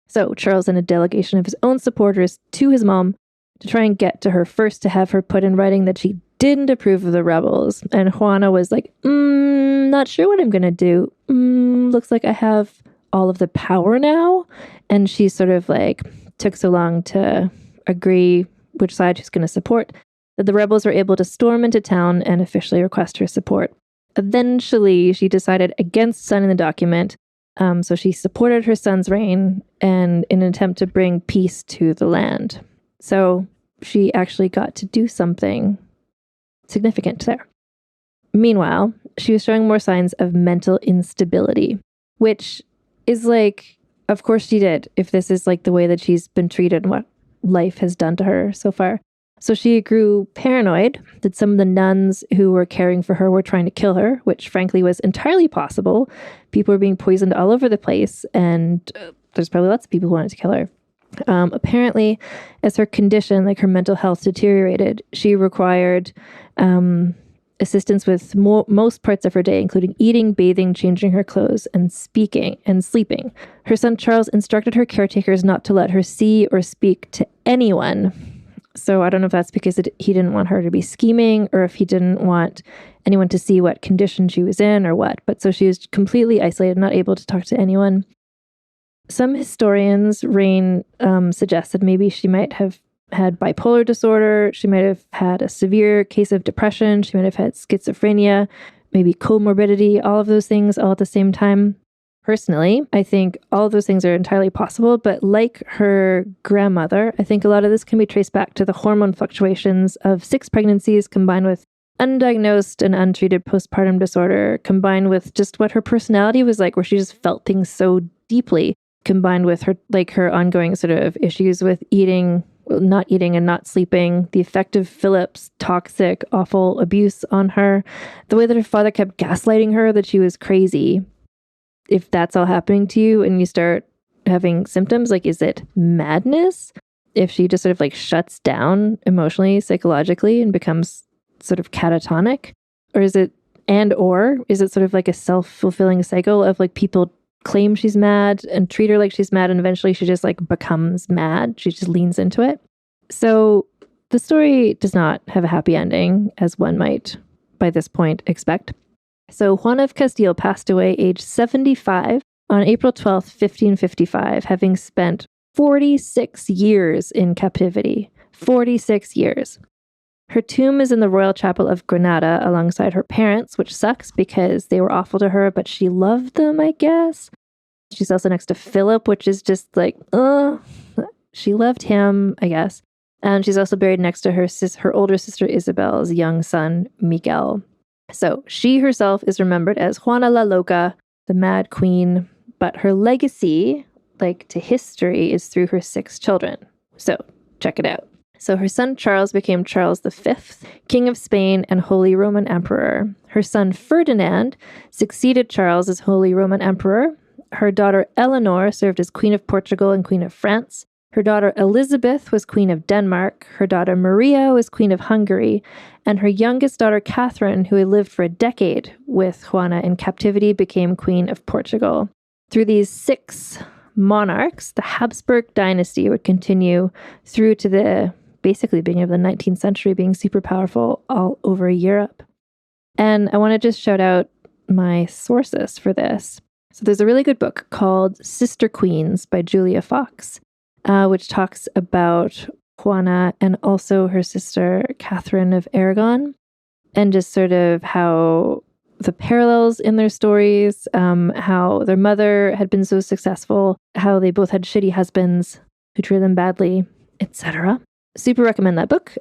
A: So Charles sent a delegation of his own supporters to his mom to try and get to her first to have her put in writing that she didn't approve of the rebels. And Juana was like, not sure what I'm going to do. Looks like I have all of the power now. And she sort of like took so long to agree which side she's going to support that the rebels were able to storm into town and officially request her support. Eventually, she decided against signing the document. So she supported her son's reign and in an attempt to bring peace to the land. So she actually got to do something significant there. Meanwhile, she was showing more signs of mental instability, which is like, of course she did, if this is like the way that she's been treated and what life has done to her so far. So she grew paranoid that some of the nuns who were caring for her were trying to kill her, which frankly was entirely possible. People were being poisoned all over the place, and there's probably lots of people who wanted to kill her. Apparently, as her condition, like her mental health deteriorated, she required assistance with most parts of her day, including eating, bathing, changing her clothes, and speaking and sleeping. Her son Charles instructed her caretakers not to let her see or speak to anyone. So I don't know if that's because he didn't want her to be scheming or if he didn't want anyone to see what condition she was in or what. But so she was completely isolated, not able to talk to anyone. Some historians' reign suggested maybe she might have had bipolar disorder. She might have had a severe case of depression. She might have had schizophrenia, maybe comorbidity, all of those things all at the same time. Personally, I think all of those things are entirely possible, but like her grandmother, I think a lot of this can be traced back to the hormone fluctuations of 6 pregnancies combined with undiagnosed and untreated postpartum disorder, combined with just what her personality was like, where she just felt things so deeply, combined with her ongoing sort of issues with not eating and not sleeping, the effect of Philip's toxic, awful abuse on her, the way that her father kept gaslighting her that she was crazy. If that's all happening to you and you start having symptoms, like, is it madness? If she just sort of like shuts down emotionally, psychologically, and becomes sort of catatonic? Or is it sort of like a self-fulfilling cycle of like people claim she's mad and treat her like she's mad, and eventually she just like becomes mad. She just leans into it. So the story does not have a happy ending, as one might by this point expect. So Juana of Castile passed away aged 75 on April 12th, 1555, having spent 46 years in captivity. 46 years. Her tomb is in the Royal Chapel of Granada alongside her parents, which sucks because they were awful to her, but she loved them, I guess. She's also next to Philip, which is just like, she loved him, I guess. And she's also buried next to her older sister Isabella's young son, Miguel. So she herself is remembered as Juana La Loca, the Mad Queen, but her legacy, like to history, is through her 6 children. So check it out. So her son Charles became Charles V, King of Spain and Holy Roman Emperor. Her son Ferdinand succeeded Charles as Holy Roman Emperor. Her daughter Eleanor served as Queen of Portugal and Queen of France. Her daughter Elizabeth was Queen of Denmark. Her daughter Maria was Queen of Hungary. And her youngest daughter Katherine, who had lived for a decade with Juana in captivity, became Queen of Portugal. Through these 6 monarchs, the Habsburg dynasty would continue through to the basically beginning of the 19th century, being super powerful all over Europe. And I want to just shout out my sources for this. So there's a really good book called Sister Queens by Julia Fox, which talks about Juana and also her sister Katherine of Aragon, and just sort of how the parallels in their stories, how their mother had been so successful, how they both had shitty husbands who treated them badly, etc. Super recommend that book.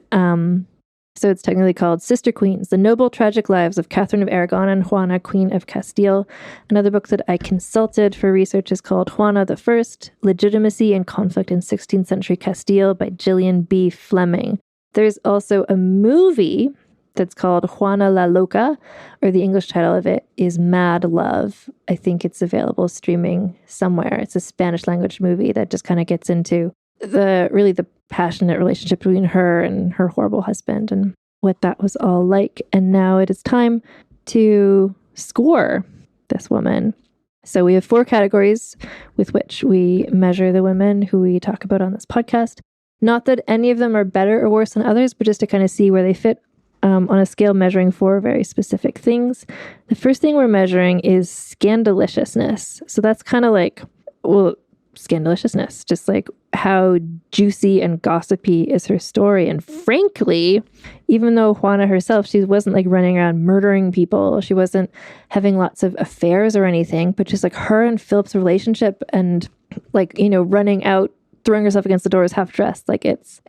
A: So it's technically called Sister Queens, The Noble Tragic Lives of Katherine of Aragon and Juana, Queen of Castile. Another book that I consulted for research is called Juana I, Legitimacy and Conflict in 16th Century Castile by Gillian B. Fleming. There's also a movie that's called Juana La Loca, or the English title of it is Mad Love. I think it's available streaming somewhere. It's a Spanish language movie that just kind of gets into the passionate relationship between her and her horrible husband and what that was all like. And now it is time to score this woman. So we have 4 categories with which we measure the women who we talk about on this podcast. Not that any of them are better or worse than others, but just to kind of see where they fit on a scale measuring 4 very specific things. The first thing we're measuring is scandaliciousness. So that's kind of like, scandaliciousness, just like how juicy and gossipy is her story. And frankly, even though Juana herself, she wasn't like running around murdering people, she wasn't having lots of affairs or anything, but just like her and Philip's relationship and like, running out, throwing herself against the doors half dressed, like it's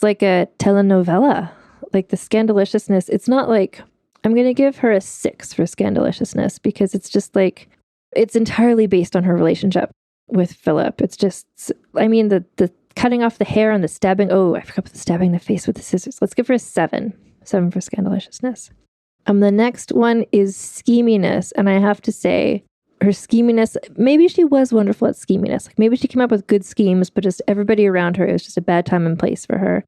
A: like a telenovela. Like the scandaliciousness, it's not like, I'm going to give her a 6 for scandaliciousness because it's just like, it's entirely based on her relationship with Philip. It's just, the cutting off the hair and the stabbing. Oh, I forgot about the stabbing in the face with the scissors. Let's give her a 7. 7 for scandaliciousness. The next one is scheminess. And I have to say, her scheminess, maybe she was wonderful at scheminess. Like maybe she came up with good schemes, but just everybody around her, it was just a bad time and place for her.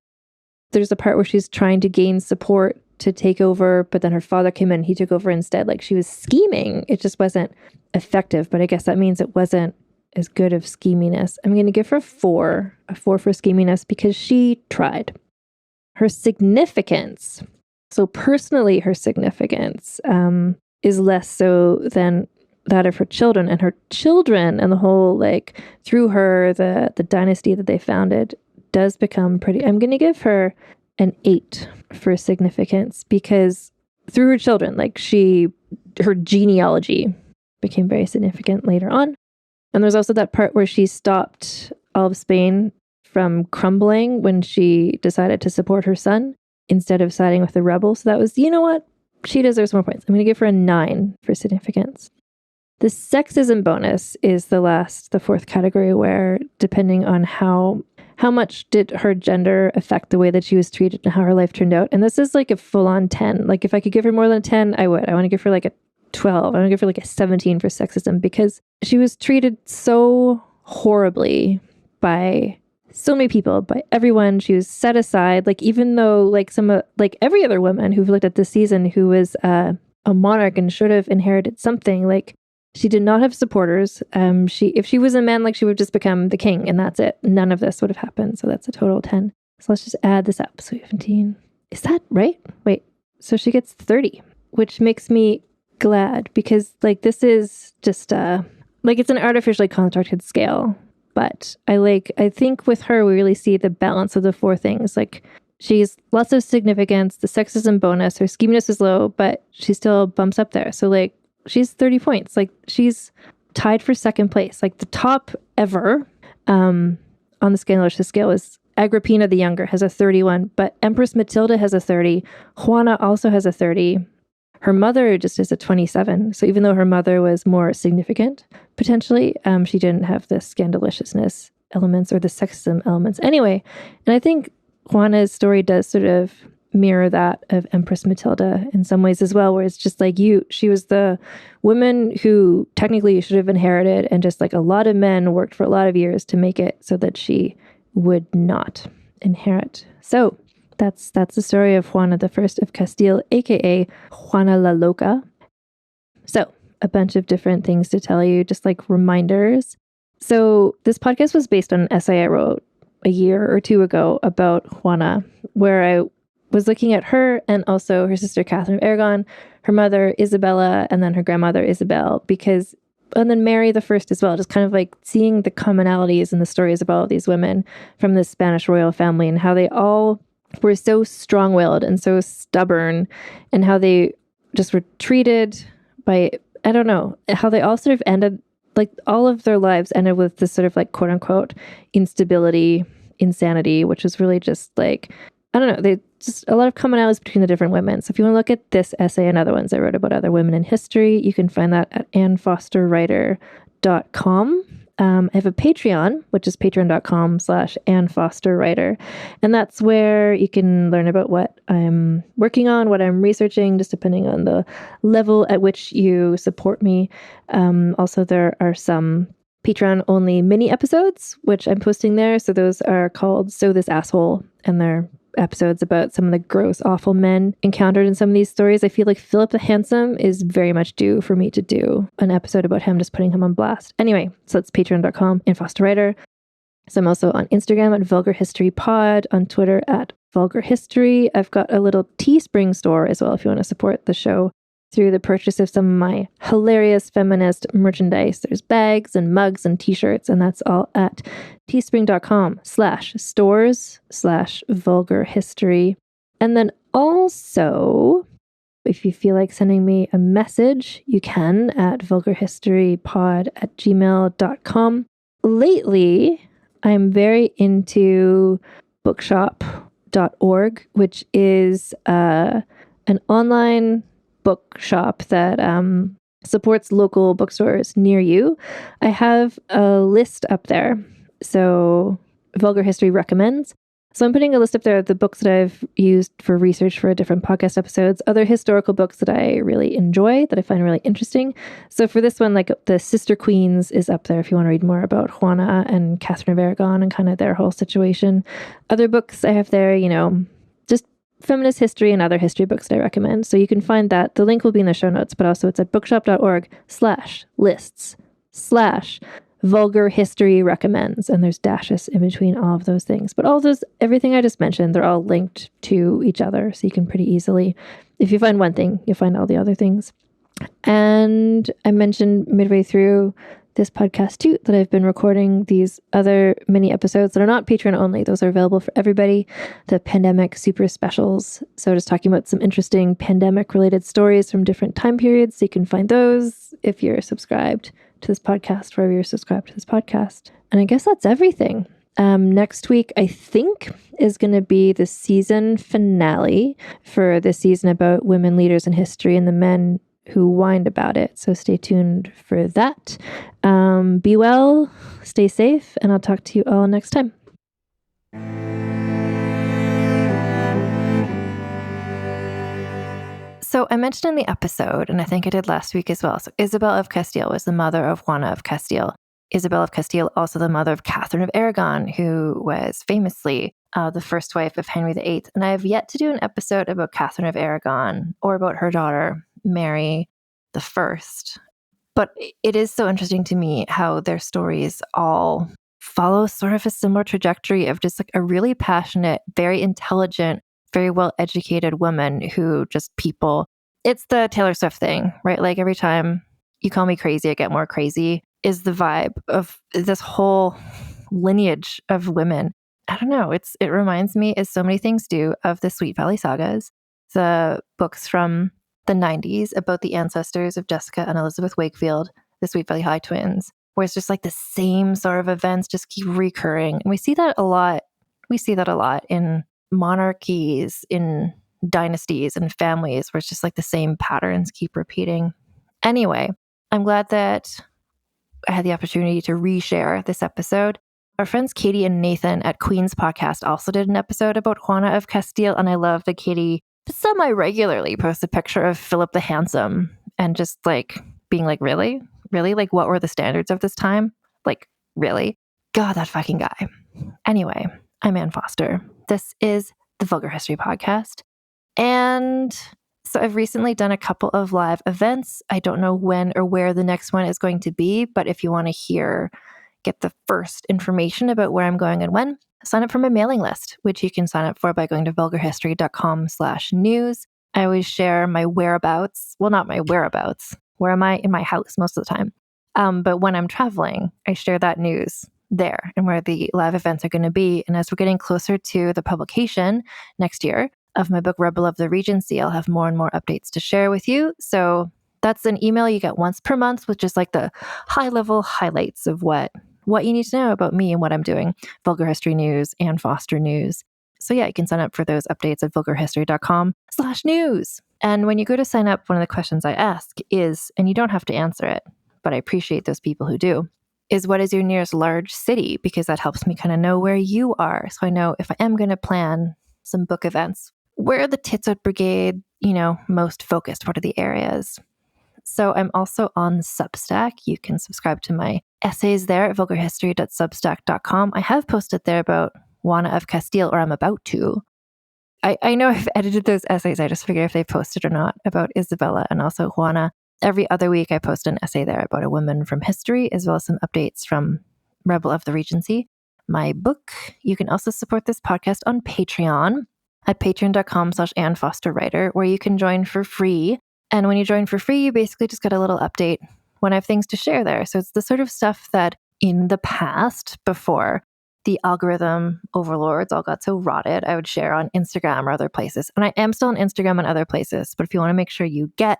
A: There's a part where she's trying to gain support to take over, but then her father came in, he took over instead. Like she was scheming. It just wasn't effective, but I guess that means it wasn't as good of scheminess. I'm going to give her a 4 for scheminess because she tried. Her significance. So personally, her significance is less so than that of her children, and her children and the whole, like through her, the dynasty that they founded does become pretty. I'm going to give her an 8 for significance because through her children, like her genealogy became very significant later on. And there's also that part where she stopped all of Spain from crumbling when she decided to support her son instead of siding with the rebels. So that was, you know what? She deserves more points. I'm going to give her a 9 for significance. The sexism bonus is the 4th category, where depending on how much did her gender affect the way that she was treated and how her life turned out. And this is like a full-on 10. Like if I could give her more than a 10, I would. I want to give her like a 12. I want to give her like a 17 for sexism because she was treated so horribly by so many people, by everyone. She was set aside. Like even though like like every other woman who've looked at this season who was a monarch and should have inherited something, like she did not have supporters. If she was a man, like she would just become the king and that's it. None of this would have happened. So that's a total 10. So let's just add this up. So 17. Is that right? Wait. So she gets 30, which makes me glad because like this is just like it's an artificially constructed scale. But I think with her, we really see the balance of the 4 things. Like she's lots of significance, the sexism bonus, her scheminess is low, but she still bumps up there. So like she's 30 points. Like she's tied for 2nd place. Like the top ever on the scandalicious scale is Agrippina the Younger has a 31, but Empress Matilda has a 30. Juana also has a 30. Her mother just is a 27. So even though her mother was more significant, potentially, she didn't have the scandaliciousness elements or the sexism elements. Anyway, and I think Juana's story does sort of mirror that of Empress Matilda in some ways as well, where it's just like she was the woman who technically should have inherited, and just like a lot of men worked for a lot of years to make it so that she would not inherit. So that's the story of Juana I of Castile, aka Juana La Loca. So a bunch of different things to tell you, just like reminders. So this podcast was based on an essay I wrote a year or 2 ago about Juana, where I was looking at her and also her sister Katherine of Aragon, her mother Isabella, and then her grandmother Isabel, and then Mary the First as well, just kind of like seeing the commonalities in the stories about all these women from the Spanish royal family and how they all were so strong-willed and so stubborn, and how they just were treated by, I don't know, how they all sort of ended, like all of their lives ended with this sort of like quote unquote instability, insanity, which was really just like I don't know, they just a lot of commonalities between the different women. So if you want to look at this essay and other ones I wrote about other women in history, you can find that at AnneFosterWriter.com. I have a Patreon, which is patreon.com/AnneFosterWriter. And that's where you can learn about what I'm working on, what I'm researching, just depending on the level at which you support me. Also, there are some Patreon-only mini episodes, which I'm posting there. So those are called So This Asshole, and they're episodes about some of the gross, awful men encountered in some of these stories. I feel like Philip the Handsome is very much due for me to do an episode about him, just putting him on blast. Anyway, so that's patreon.com and Foster Writer. So I'm also on Instagram at Vulgar History Pod, on Twitter at Vulgar History. I've got a little Teespring store as well if you want to support the show through the purchase of some of my hilarious feminist merchandise. There's bags and mugs and t-shirts, and that's all at teespring.com/stores/vulgar history. And then also, if you feel like sending me a message, you can at vulgarhistorypod@gmail.com. Lately, I'm very into bookshop.org, which is an online bookshop that supports local bookstores near you. I have a list up there. So Vulgar History recommends. So I'm putting a list up there of the books that I've used for research for different podcast episodes, other historical books that I really enjoy, that I find really interesting. So for this one, like the Sister Queens is up there if you want to read more about Juana and Katherine of Aragon and kind of their whole situation. Other books I have there, just feminist history and other history books that I recommend. So you can find that. The link will be in the show notes, but also it's at bookshop.org/lists/vulgar history recommends. And there's dashes in between all of those things. But all those, everything I just mentioned, they're all linked to each other. So you can pretty easily, if you find one thing, you'll find all the other things. And I mentioned midway through this podcast too, that I've been recording these other mini episodes that are not Patreon only. Those are available for everybody. The pandemic super specials. So just talking about some interesting pandemic related stories from different time periods. So you can find those if you're subscribed to this podcast, wherever you're subscribed to this podcast. And I guess that's everything. Next week, I think, is going to be the season finale for the season about women leaders in history and the men who whined about it. So stay tuned for that. Be well, stay safe, and I'll talk to you all next time. So I mentioned in the episode, and I think I did last week as well, so Isabella of Castile was the mother of Juana of Castile. Isabella of Castile, also the mother of Katherine of Aragon, who was famously the first wife of Henry VIII. And I have yet to do an episode about Katherine of Aragon or about her daughter, Mary the First. But it is so interesting to me how their stories all follow sort of a similar trajectory of just like a really passionate, very intelligent, very well-educated woman who just people, it's the Taylor Swift thing, right? Like every time you call me crazy, I get more crazy is the vibe of this whole lineage of women. I don't know. It reminds me, as so many things do, of the Sweet Valley Sagas, the books from the 90s about the ancestors of Jessica and Elizabeth Wakefield, the Sweet Valley High twins, where it's just like the same sort of events just keep recurring. And we see that a lot. We see that a lot in monarchies, in dynasties and families, where it's just like the same patterns keep repeating. Anyway, I'm glad that I had the opportunity to reshare this episode. Our friends Katie and Nathan at Queen's Podcast also did an episode about Juana of Castile, and I love that Katie semi-regularly posts a picture of Philip the Handsome and just like being like, really? Really? Like, what were the standards of this time? Like, really? God, that fucking guy. Anyway, I'm Anne Foster. This is the Vulgar History Podcast. And so I've recently done a couple of live events. I don't know when or where the next one is going to be, but if you want to get the first information about where I'm going and when, sign up for my mailing list, which you can sign up for by going to vulgarhistory.com/news. I always share my whereabouts. Well, not my whereabouts. Where am I? In my house most of the time. But when I'm traveling, I share that news there and where the live events are going to be. And as we're getting closer to the publication next year of my book, Rebel of the Regency, I'll have more and more updates to share with you. So that's an email you get once per month with just like the high-level highlights of what you need to know about me and what I'm doing. Vulgar History News, Anne Foster News. So yeah, you can sign up for those updates at vulgarhistory.com/news. And when you go to sign up, one of the questions I ask is, and you don't have to answer it, but I appreciate those people who do, is what is your nearest large city? Because that helps me kind of know where you are. So I know if I am going to plan some book events, where are the Tits Out Brigade, most focused? What are the areas? So I'm also on Substack. You can subscribe to my essays there at vulgarhistory.substack.com. I have posted there about Juana of Castile, or I'm about to. I know I've edited those essays. I just figure if they posted or not about Isabella and also Juana. Every other week I post an essay there about a woman from history, as well as some updates from Rebel of the Regency, my book. You can also support this podcast on Patreon at patreon.com/AnnFosterWriter, where you can join for free. And when you join for free, you basically just get a little update when I have things to share there. So it's the sort of stuff that in the past, before the algorithm overlords all got so rotted, I would share on Instagram or other places. And I am still on Instagram and other places, but if you want to make sure you get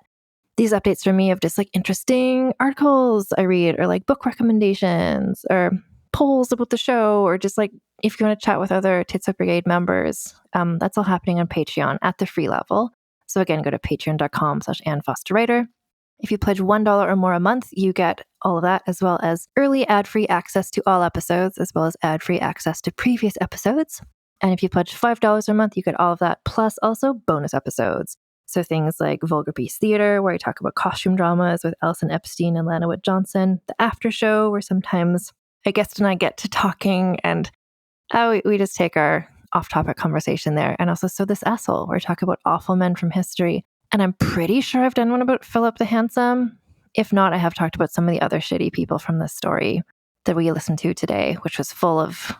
A: these updates from me of just like interesting articles I read, or like book recommendations, or polls about the show, or just like if you want to chat with other Tits Out Brigade members, that's all happening on Patreon at the free level. So again, go to patreon.com/AnnFosterWriter. If you pledge $1 or more a month, you get all of that, as well as early ad-free access to all episodes, as well as ad-free access to previous episodes. And if you pledge $5 a month, you get all of that, plus also bonus episodes. So things like Vulgar Piece Theater, where I talk about costume dramas with Alison Epstein and Lana Witt Johnson. The After Show, where sometimes a guest and I get to talking, and we just take our off-topic conversation there. And also So This Asshole, where I talk about awful men from history. And I'm pretty sure I've done one about Philip the Handsome. If not, I have talked about some of the other shitty people from this story that we listened to today, which was full of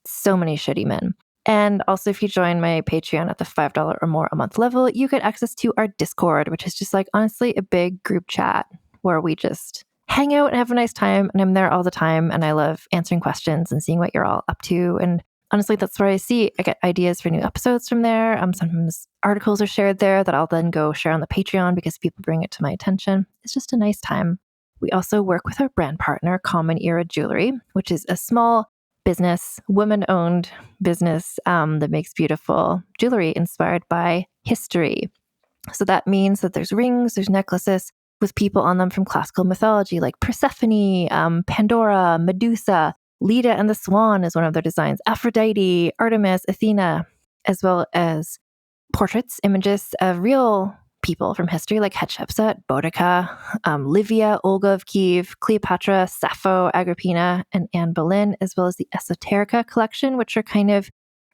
A: so many shitty men. And also, if you join my Patreon at the $5 or more a month level, you get access to our Discord, which is just like, honestly, a big group chat where we just hang out and have a nice time. And I'm there all the time. And I love answering questions and seeing what you're all up to. And honestly, that's where I get ideas for new episodes from there. Sometimes articles are shared there that I'll then go share on the Patreon because people bring it to my attention. It's just a nice time. We also work with our brand partner, Common Era Jewelry, which is a small business, women-owned business that makes beautiful jewelry inspired by history. So that means that there's rings, there's necklaces with people on them from classical mythology, like Persephone, Pandora, Medusa. Leda and the Swan is one of their designs. Aphrodite, Artemis, Athena, as well as portraits, images of real people from history like Hatshepsut, Boudica, Livia, Olga of Kiev, Cleopatra, Sappho, Agrippina, and Anne Boleyn, as well as the Esoterica collection, which are kind of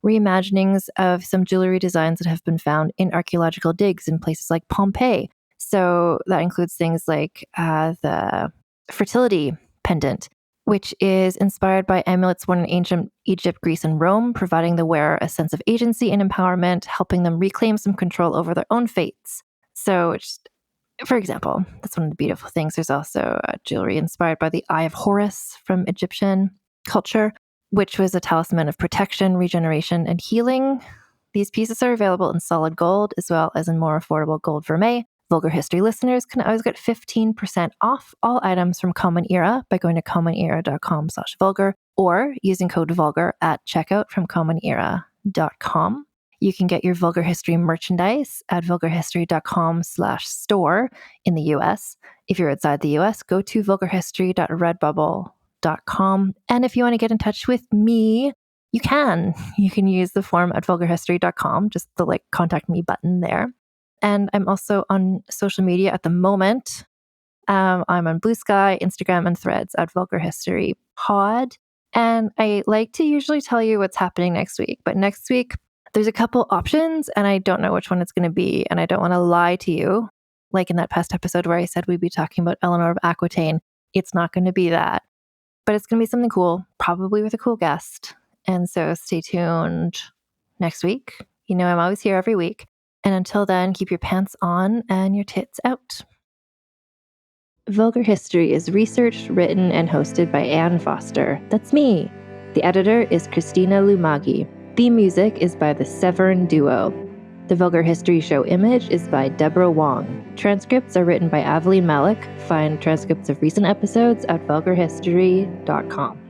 A: reimaginings of some jewelry designs that have been found in archaeological digs in places like Pompeii. So that includes things like the fertility pendant, which is inspired by amulets worn in ancient Egypt, Greece, and Rome, providing the wearer a sense of agency and empowerment, helping them reclaim some control over their own fates. So, for example, that's one of the beautiful things. There's also jewelry inspired by the Eye of Horus from Egyptian culture, which was a talisman of protection, regeneration, and healing. These pieces are available in solid gold, as well as in more affordable gold vermeil. Vulgar History listeners can always get 15% off all items from Common Era by going to commonera.com/vulgar or using code vulgar at checkout from commonera.com. You can get your Vulgar History merchandise at vulgarhistory.com/store in the US. If you're outside the US, go to vulgarhistory.redbubble.com. And if you want to get in touch with me, you can. You can use the form at vulgarhistory.com, just the contact me button there. And I'm also on social media at the moment. I'm on Blue Sky, Instagram, and Threads at Vulgar History Pod. And I like to usually tell you what's happening next week. But next week, there's a couple options, and I don't know which one it's going to be. And I don't want to lie to you. Like in that past episode where I said we'd be talking about Eleanor of Aquitaine, it's not going to be that. But it's going to be something cool, probably with a cool guest. And so stay tuned next week. I'm always here every week. And until then, keep your pants on and your tits out. Vulgar History is researched, written, and hosted by Ann Foster. That's me. The editor is Christina Lumagi. Theme music is by the Severn Duo. The Vulgar History show image is by Deborah Wong. Transcripts are written by Aveline Malik. Find transcripts of recent episodes at vulgarhistory.com.